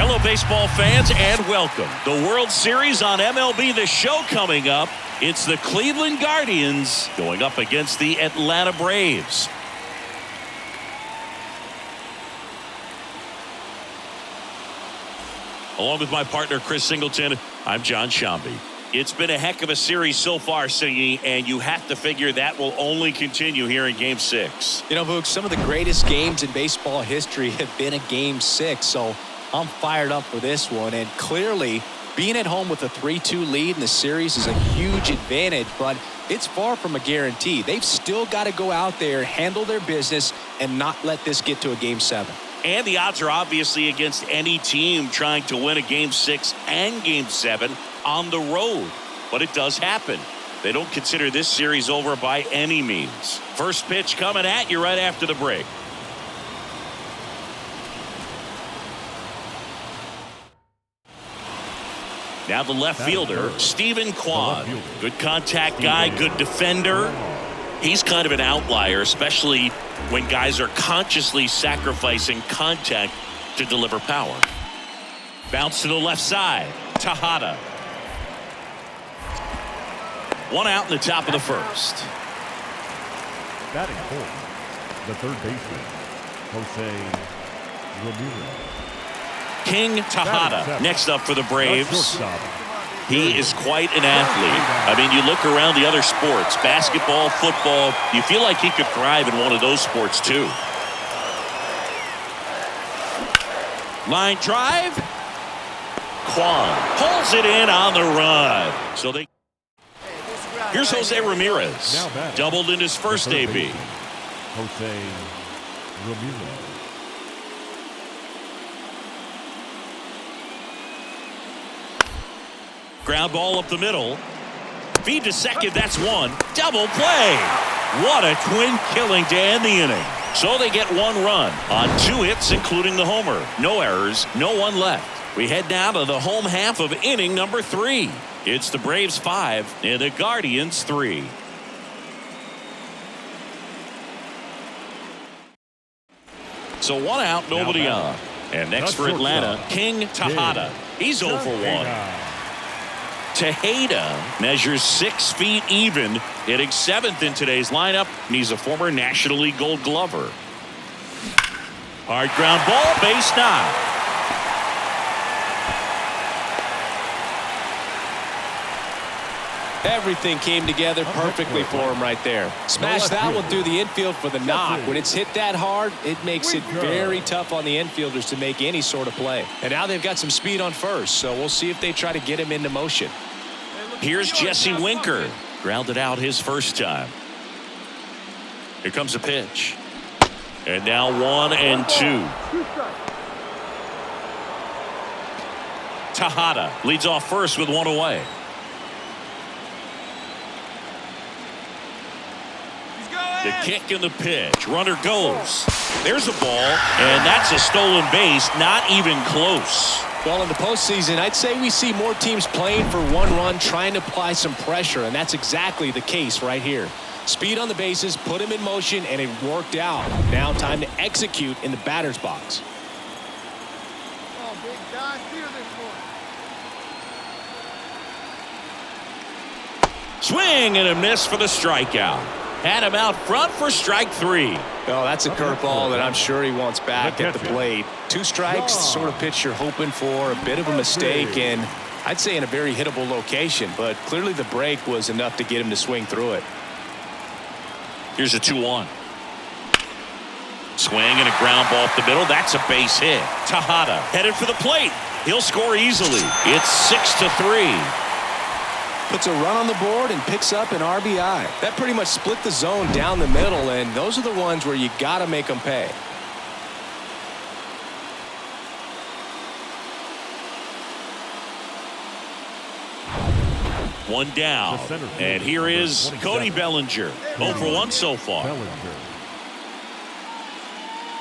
Hello, baseball fans, and welcome. The World Series on MLB The Show coming up. It's the Cleveland Guardians going up against the Atlanta Braves. Along with my partner, Chris Singleton, I'm John Shambi. It's been a heck of a series so far, Singy, and you have to figure that will only continue here in Game 6. You know, Vuk, some of the greatest games in baseball history have been a Game 6, so I'm fired up for this one. And clearly, being at home with a 3-2 lead in the series is a huge advantage, but it's far from a guarantee. They've still got to go out there, handle their business, and not let this get to a Game 7. And the odds are obviously against any team trying to win a Game 6 and Game 7 on the road. But it does happen. They don't consider this series over by any means. First pitch coming at you right after the break. Now the left fielder, Steven Kwan. Good contact guy, good defender. He's kind of an outlier, especially when guys are consciously sacrificing contact to deliver power. Bounce to the left side. Tejada. One out in the top of the first. Batting fourth, the third baseman, Jose Ramirez. King Tejada next up for the Braves. He is quite an athlete. I mean, you look around the other sports, basketball, football, you feel like he could thrive in one of those sports too. Line drive. Kwan pulls it in on the run. So here's Jose Ramirez. Doubled in his first AB. Jose Ramirez. Ground ball up the middle. Feed to second, that's one. Double play. What a twin killing to end the inning. So they get one run on 2 hits, including the homer. No errors, no one left. We head now to the home half of inning number 3. It's the Braves 5 and the Guardians 3. So 1 out, nobody on. And next for Atlanta, King Tejada. He's 0 for 1. Tejada measures 6 feet even, hitting 7th in today's lineup, and he's a former National League Gold Glover. Hard ground ball, base knock. Everything came together perfectly for him right there. Smash that one through the infield for the knock. When it's hit that hard, it makes it very tough on the infielders to make any sort of play. And now they've got some speed on first, so we'll see if they try to get him into motion. Here's Jesse Winker. Grounded out his first time. Here comes a pitch. And now 1-2. Tejada leads off first with 1 away. The kick and the pitch. Runner goes. There's a ball, and that's a stolen base. Not even close. Well, in the postseason, I'd say we see more teams playing for one run, trying to apply some pressure, and that's exactly the case right here. Speed on the bases, put him in motion, and it worked out. Now time to execute in the batter's box. Oh, big guy, steer this one. Swing and a miss for the strikeout. Had him out front for strike 3. Oh, that's a curveball that I'm sure he wants back at the plate. 2 strikes, sort of pitch you're hoping for, a bit of a mistake, and I'd say in a very hittable location, but clearly the break was enough to get him to swing through it. Here's a 2-1. Swing and a ground ball up the middle. That's a base hit. Tejada headed for the plate. He'll score easily. It's 6-3. Puts a run on the board and picks up an RBI. That pretty much split the zone down the middle, and those are the ones where you got to make them pay. One down. And here is Cody Bellinger. 0 for 1 so far.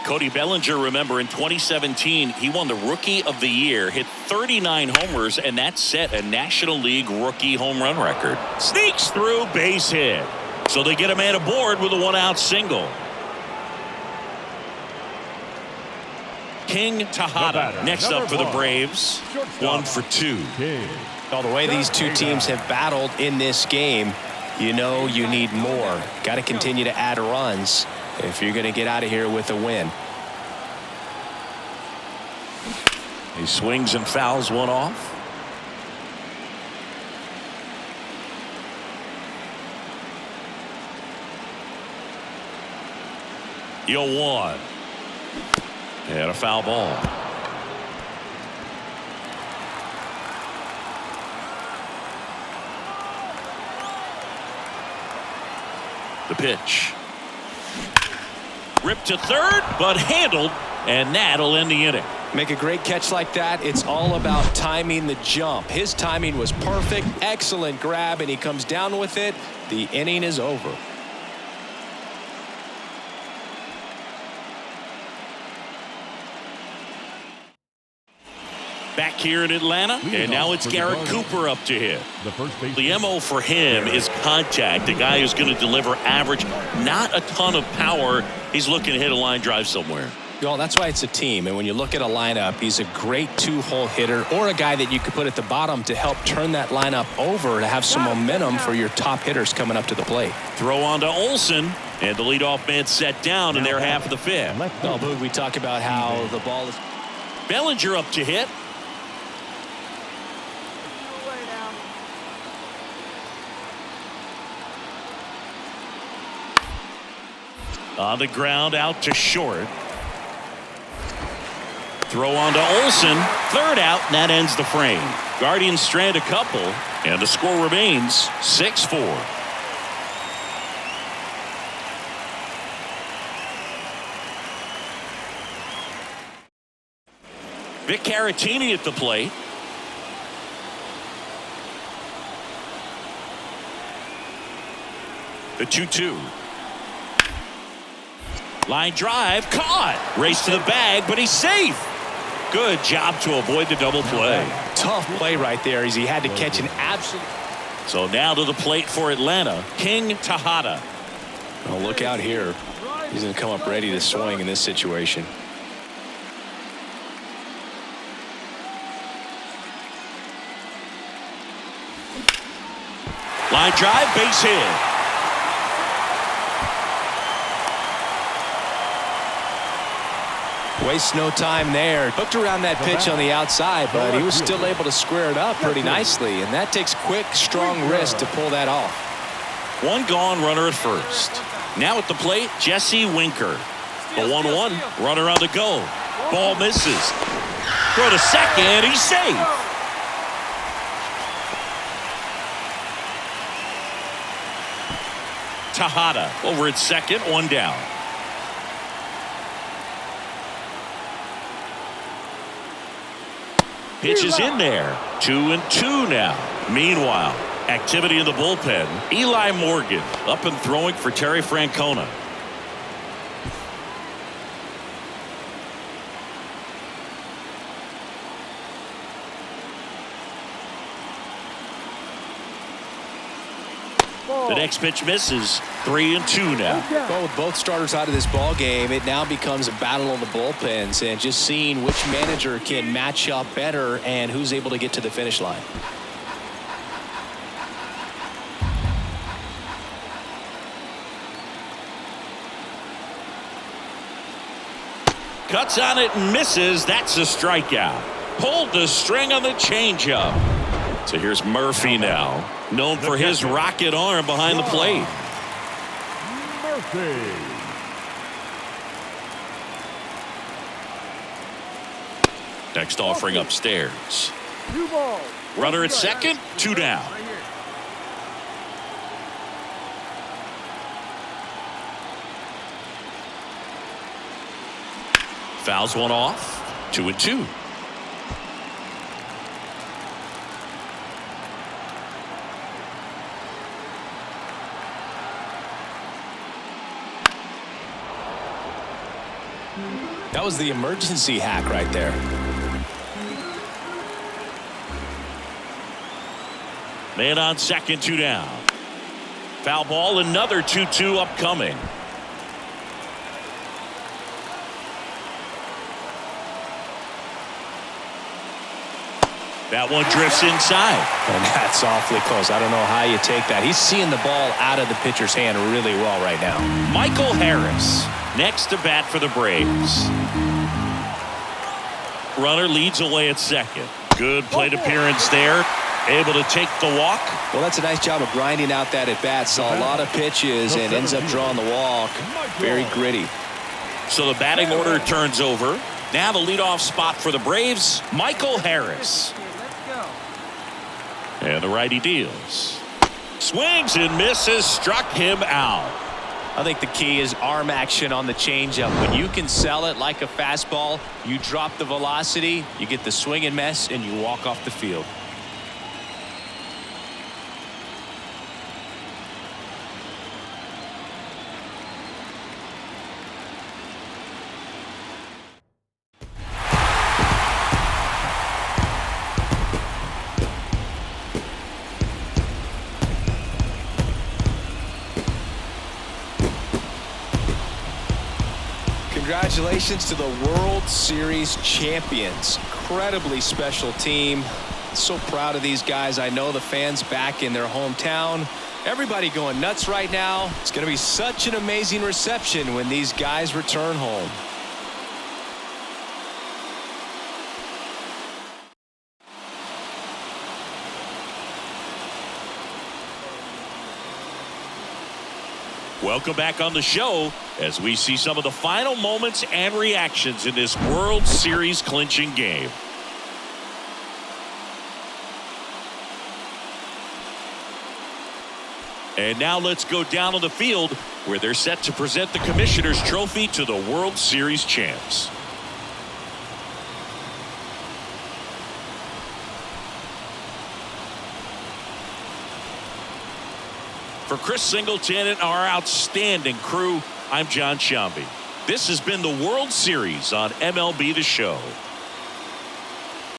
Cody Bellinger, remember, in 2017, he won the Rookie of the Year, hit 39 homers, and that set a National League rookie home run record. Sneaks through, base hit. So they get a man aboard with a 1-out single. King Tejada next up for the Braves. 1 for 2. Well, the way these two teams have battled in this game, you know you need more. Got to continue to add runs if you're going to get out of here with a win. He swings and fouls one off. You'll one. And a foul ball. The pitch. Ripped to third, but handled, and that'll end the inning. Make a great catch like that. It's all about timing the jump. His timing was perfect. Excellent grab, and he comes down with it. The inning is over. Back here in Atlanta, and now it's Garrett Cooper up to hit. The MO for him is contact. The guy who's going to deliver average, not a ton of power. He's looking to hit a line drive somewhere. Well, that's why it's a team. And when you look at a lineup, he's a great two-hole hitter or a guy that you could put at the bottom to help turn that lineup over to have some momentum for your top hitters coming up to the plate. Throw on to Olsen, and the leadoff man set down in their half of the fifth. Well, Boog, we talk about how the ball is. Bellinger up to hit. On the ground, out to short. Throw on to Olsen. Third out, and that ends the frame. Guardians strand a couple, and the score remains 6-4. Vic Caratini at the plate. The 2-2. Line drive, caught. Race to the bag, but he's safe. Good job to avoid the double play. Tough play right there as he had to catch an absolute. So now to the plate for Atlanta, King Tejada. Oh, look out here. He's going to come up ready to swing in this situation. Line drive, base hit. Wastes no time there. Hooked around that pitch on the outside, but he was still able to square it up pretty nicely. And that takes quick, strong wrist to pull that off. One gone, runner at first. Now at the plate, Jesse Winker. The 1-1, runner on the go. Ball misses. Throw to second, he's safe. Tejada over at second, one down. Pitch is in there. 2-2 now. Meanwhile, activity in the bullpen. Eli Morgan up and throwing for Terry Francona. The next pitch misses. 3-2 now. Well, with both starters out of this ball game, it now becomes a battle on the bullpens and just seeing which manager can match up better and who's able to get to the finish line. Cuts on it and misses. That's a strikeout. Pulled the string on the changeup. So here's Murphy now, known for his rocket arm behind the plate. Murphy. Next offering upstairs. Runner at second, 2 down. Fouls one off. 2-2. That was the emergency hack right there. Man on second, 2 down. Foul ball, another 2-2 upcoming. That one drifts inside. And that's awfully close. I don't know how you take that. He's seeing the ball out of the pitcher's hand really well right now. Michael Harris next to bat for the Braves. Runner leads away at second. Good plate appearance there. Able to take the walk. Well, that's a nice job of grinding out that at bat. Saw a lot of pitches and ends up drawing the walk. Very gritty. So the batting order turns over. Now the leadoff spot for the Braves, Michael Harris. And the righty deals. Swings and misses, struck him out. I think the key is arm action on the changeup. When you can sell it like a fastball, you drop the velocity, you get the swing and miss, and you walk off the field. Congratulations to the World Series champions. Incredibly special team. So proud of these guys. I know the fans back in their hometown. Everybody going nuts right now. It's going to be such an amazing reception when these guys return home. Welcome back on the show as we see some of the final moments and reactions in this World Series clinching game. And now let's go down on the field where they're set to present the Commissioner's Trophy to the World Series champs. For Chris Singleton and our outstanding crew, I'm John Sciambi. This has been the World Series on MLB The Show.